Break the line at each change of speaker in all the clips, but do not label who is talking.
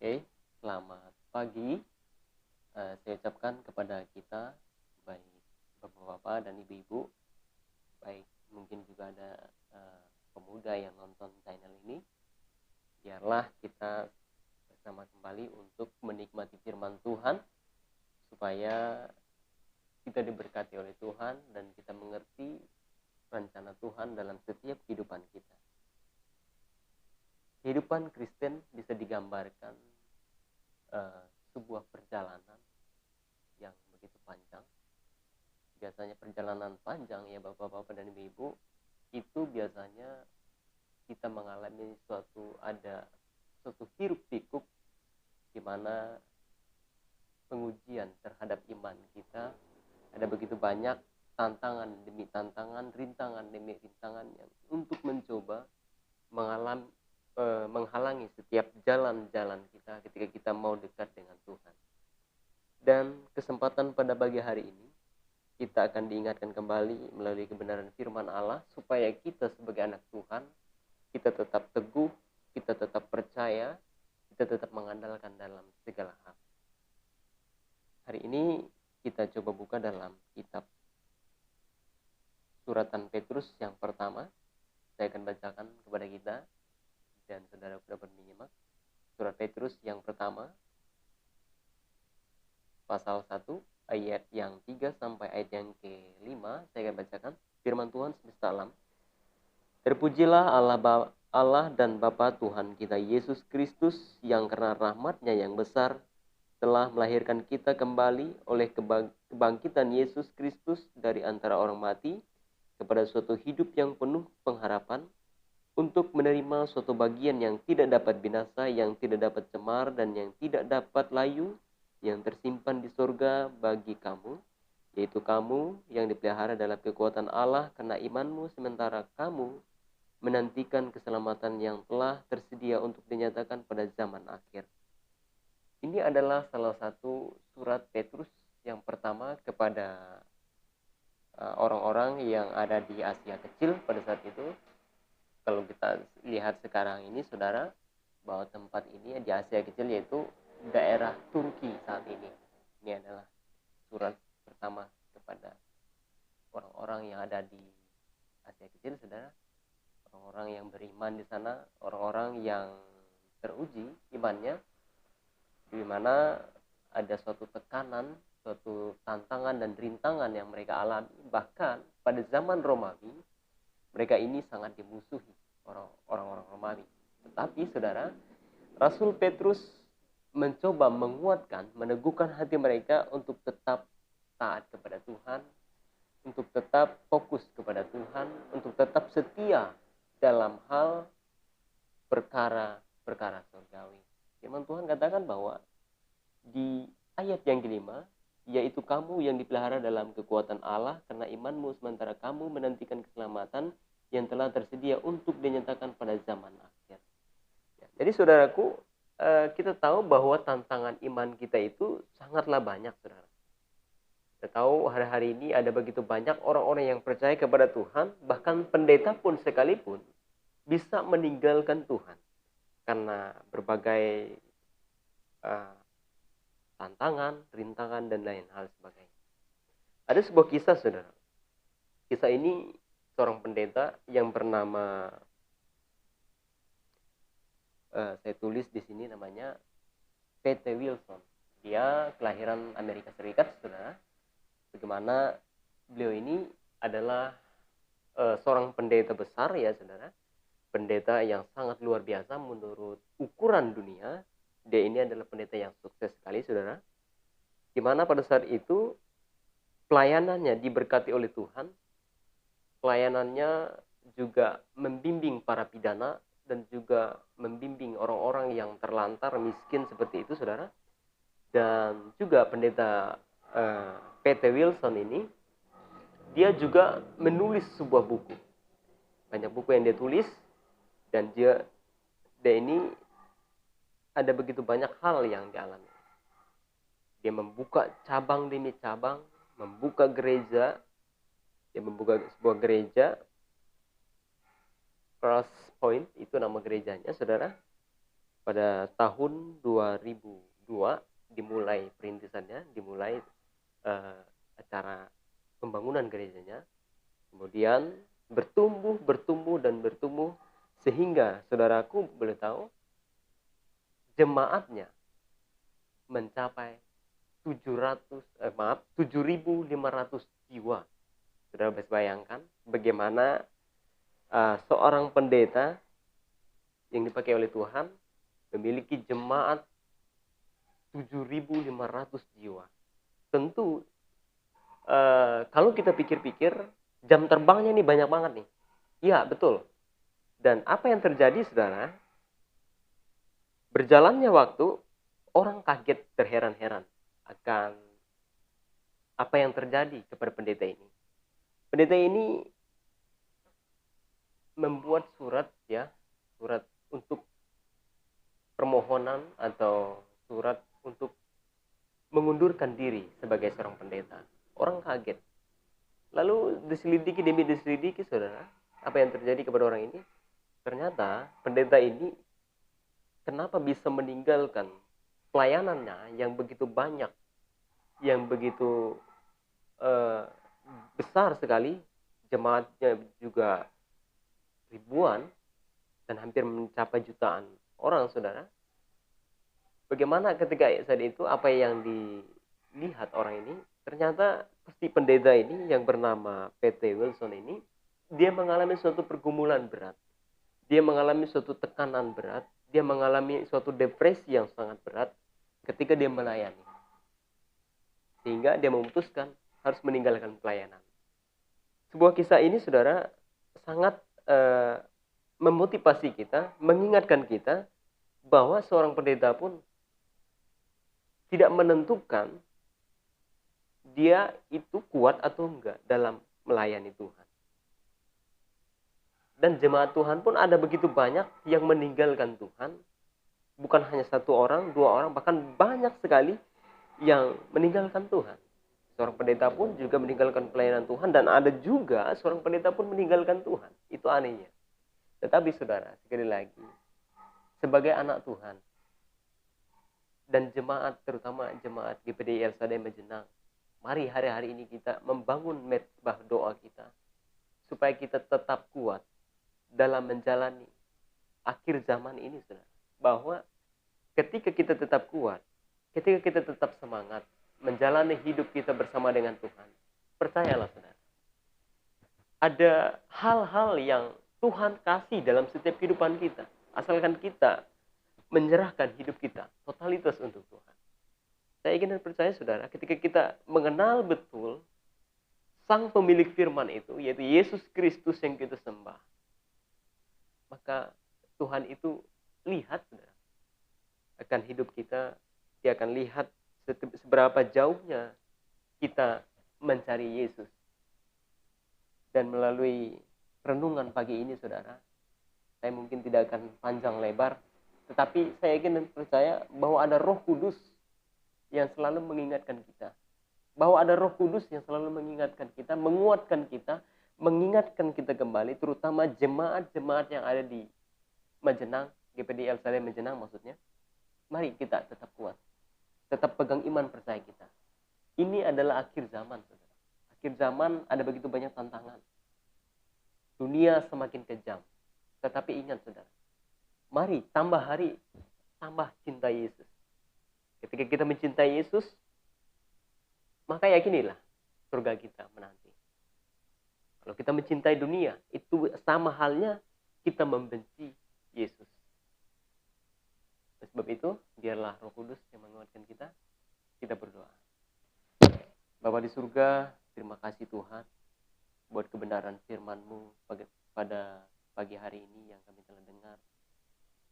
Oke, selamat pagi. Saya ucapkan kepada kita, baik bapak-bapak dan ibu-ibu, baik mungkin juga ada pemuda yang nonton channel ini. Biarlah kita bersama kembali untuk menikmati firman Tuhan, supaya kita diberkati oleh Tuhan dan kita mengerti rencana Tuhan dalam setiap kehidupan kita. Kehidupan Kristen bisa digambarkan sebuah perjalanan yang begitu panjang. Biasanya perjalanan panjang ya bapak-bapak dan ibu-ibu, itu biasanya kita mengalami suatu hiruk pikuk, di mana pengujian terhadap iman kita ada begitu banyak tantangan demi tantangan, rintangan demi rintangan yang untuk mencoba menghalangi setiap jalan-jalan kita ketika kita mau dekat dengan Tuhan. Dan kesempatan pada pagi hari ini, kita akan diingatkan kembali melalui kebenaran firman Allah, supaya kita sebagai anak Tuhan, kita tetap teguh, kita tetap percaya, kita tetap mengandalkan dalam segala hal. Hari ini kita coba buka dalam kitab suratan Petrus yang pertama. Saya akan bacakan kepada kita dan saudara dapat menyimak. Surat Petrus yang pertama, pasal 1, ayat yang 3 sampai ayat yang ke-5. Saya akan bacakan firman Tuhan semesta alam. Terpujilah Allah dan Bapa Tuhan kita Yesus Kristus, yang karena rahmat-Nya yang besar telah melahirkan kita kembali oleh kebangkitan Yesus Kristus dari antara orang mati kepada suatu hidup yang penuh pengharapan, untuk menerima suatu bagian yang tidak dapat binasa, yang tidak dapat cemar, dan yang tidak dapat layu, yang tersimpan di sorga bagi kamu, yaitu kamu yang dipelihara dalam kekuatan Allah karena imanmu, sementara kamu menantikan keselamatan yang telah tersedia untuk dinyatakan pada zaman akhir. Ini adalah salah satu surat Petrus yang pertama kepada orang-orang yang ada di Asia Kecil pada saat itu. Kalau kita lihat sekarang ini, saudara, bahwa tempat ini di Asia Kecil yaitu daerah Turki saat ini. Ini adalah surat pertama kepada orang-orang yang ada di Asia Kecil, saudara. Orang-orang yang beriman di sana, orang-orang yang teruji imannya, di mana ada suatu tekanan, suatu tantangan dan rintangan yang mereka alami. Bahkan pada zaman Romawi, mereka ini sangat dimusuhi orang-orang Romawi. Tetapi saudara, Rasul Petrus mencoba menguatkan, meneguhkan hati mereka untuk tetap taat kepada Tuhan, untuk tetap fokus kepada Tuhan, untuk tetap setia dalam hal perkara-perkara surgawi. Firman Tuhan katakan bahwa di ayat yang kelima, yaitu kamu yang dipelihara dalam kekuatan Allah karena imanmu, sementara kamu menantikan keselamatan yang telah tersedia untuk dinyatakan pada zaman akhir. Jadi saudaraku, kita tahu bahwa tantangan iman kita itu sangatlah banyak, saudara. Kita tahu hari-hari ini ada begitu banyak orang-orang yang percaya kepada Tuhan, bahkan pendeta pun sekalipun bisa meninggalkan Tuhan karena berbagai tantangan, rintangan, dan lain hal sebagainya. Ada sebuah kisah, saudara. Kisah ini seorang pendeta yang bernama, saya tulis di sini namanya P.T. Wilson. Dia kelahiran Amerika Serikat, saudara. Bagaimana beliau ini adalah seorang pendeta besar ya, saudara. Pendeta yang sangat luar biasa menurut ukuran dunia. Dia ini adalah pendeta yang sukses sekali, saudara. Di mana pada saat itu pelayanannya diberkati oleh Tuhan. Pelayanannya juga membimbing para pidana dan juga membimbing orang-orang yang terlantar, miskin seperti itu, saudara. Dan juga pendeta P.T. Wilson ini, dia juga menulis sebuah buku. Banyak buku yang dia tulis, dan dia ini ada begitu banyak hal yang dialami. Dia membuka cabang demi cabang, membuka gereja. Dia membuka sebuah gereja, Cross Point, itu nama gerejanya, saudara. pada tahun 2002 dimulai perintisannya, dimulai acara pembangunan gerejanya. Kemudian bertumbuh sehingga saudaraku boleh tahu jemaatnya mencapai 7.500 jiwa. Saudara bisa bayangkan bagaimana seorang pendeta yang dipakai oleh Tuhan memiliki jemaat 7.500 jiwa. Tentu kalau kita pikir-pikir jam terbangnya nih banyak banget nih. Iya, betul. Dan apa yang terjadi, saudara? Berjalannya waktu, orang kaget terheran-heran akan apa yang terjadi kepada pendeta ini. Pendeta ini membuat surat untuk permohonan atau surat untuk mengundurkan diri sebagai seorang pendeta. Orang kaget. Lalu diselidiki, saudara, apa yang terjadi kepada orang ini? Ternyata pendeta ini kenapa bisa meninggalkan pelayanannya yang begitu banyak, yang begitu besar sekali, jemaatnya juga ribuan dan hampir mencapai jutaan orang, saudara. Bagaimana ketika saat itu apa yang dilihat orang ini? Ternyata pasti pendeta ini yang bernama P.T. Wilson ini, dia mengalami suatu pergumulan berat. Dia mengalami suatu tekanan berat. Dia mengalami suatu depresi yang sangat berat ketika dia melayani. Sehingga dia memutuskan harus meninggalkan pelayanan. Sebuah kisah ini, saudara, sangat memotivasi kita, mengingatkan kita bahwa seorang pendeta pun tidak menentukan dia itu kuat atau enggak dalam melayani Tuhan. Dan jemaat Tuhan pun ada begitu banyak yang meninggalkan Tuhan. Bukan hanya satu orang, dua orang, bahkan banyak sekali yang meninggalkan Tuhan. Seorang pendeta pun juga meninggalkan pelayanan Tuhan, dan ada juga seorang pendeta pun meninggalkan Tuhan. Itu anehnya. Tetapi saudara, sekali lagi, sebagai anak Tuhan dan jemaat, terutama jemaat GPDI El Shaddai Majenang, mari hari-hari ini kita membangun mezbah doa kita supaya kita tetap kuat dalam menjalani akhir zaman ini, saudara. Bahwa ketika kita tetap kuat, ketika kita tetap semangat menjalani hidup kita bersama dengan Tuhan, percayalah, saudara, ada hal-hal yang Tuhan kasih dalam setiap kehidupan kita, asalkan kita menyerahkan hidup kita totalitas untuk Tuhan. Saya ingin dan percaya, saudara, ketika kita mengenal betul Sang pemilik firman itu, yaitu Yesus Kristus yang kita sembah, maka Tuhan itu lihat, saudara, akan hidup kita. Dia akan lihat seberapa jauhnya kita mencari Yesus. Dan melalui renungan pagi ini, saudara, saya mungkin tidak akan panjang lebar, tetapi saya ingin dan percaya bahwa ada Roh Kudus yang selalu mengingatkan kita. Bahwa ada Roh Kudus yang selalu mengingatkan kita, menguatkan kita, mengingatkan kita kembali, terutama jemaat-jemaat yang ada di Majenang, GPDI El Shaddai Majenang maksudnya. Mari kita tetap kuat, tetap pegang iman percaya kita. Ini adalah akhir zaman, saudara. Akhir zaman ada begitu banyak tantangan. Dunia semakin kejam. Tetapi ingat, saudara, mari tambah hari, tambah cinta Yesus. Ketika kita mencintai Yesus, maka yakinilah surga kita menanti. Kalau kita mencintai dunia, itu sama halnya kita membenci Yesus. Sebab itu, biarlah Roh Kudus yang menguatkan kita. Kita berdoa. Bapa di surga, terima kasih Tuhan buat kebenaran firman-Mu pada pagi hari ini yang kami telah dengar.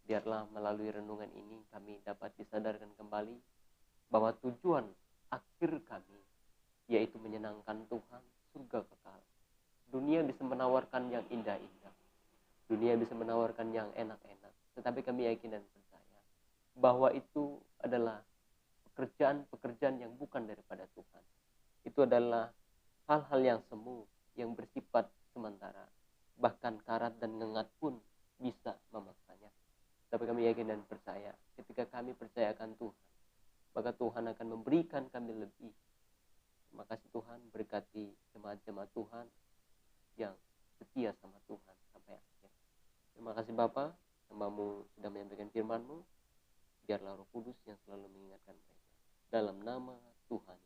Biarlah melalui renungan ini kami dapat disadarkan kembali bahwa tujuan akhir kami yaitu menyenangkan Tuhan, surga kekal. Dunia bisa menawarkan yang indah-indah. Dunia bisa menawarkan yang enak-enak. Tetapi kami yakin dan percaya bahwa itu adalah pekerjaan-pekerjaan yang bukan daripada Tuhan. Itu adalah hal-hal yang semu, yang bersifat sementara. Bahkan karat dan ngengat pun bisa memaksanya. Tapi kami yakin dan percaya, ketika kami percayakan Tuhan, maka Tuhan akan memberikan kami lebih. Terima kasih Tuhan, berkati jemaat-jemaat Tuhan yang setia sama Tuhan sampai akhir. Terima kasih Bapa, hamba-Mu sudah menyampaikan firman-Mu. Biarlah Roh Kudus yang selalu mengingatkan mereka. Dalam nama Tuhan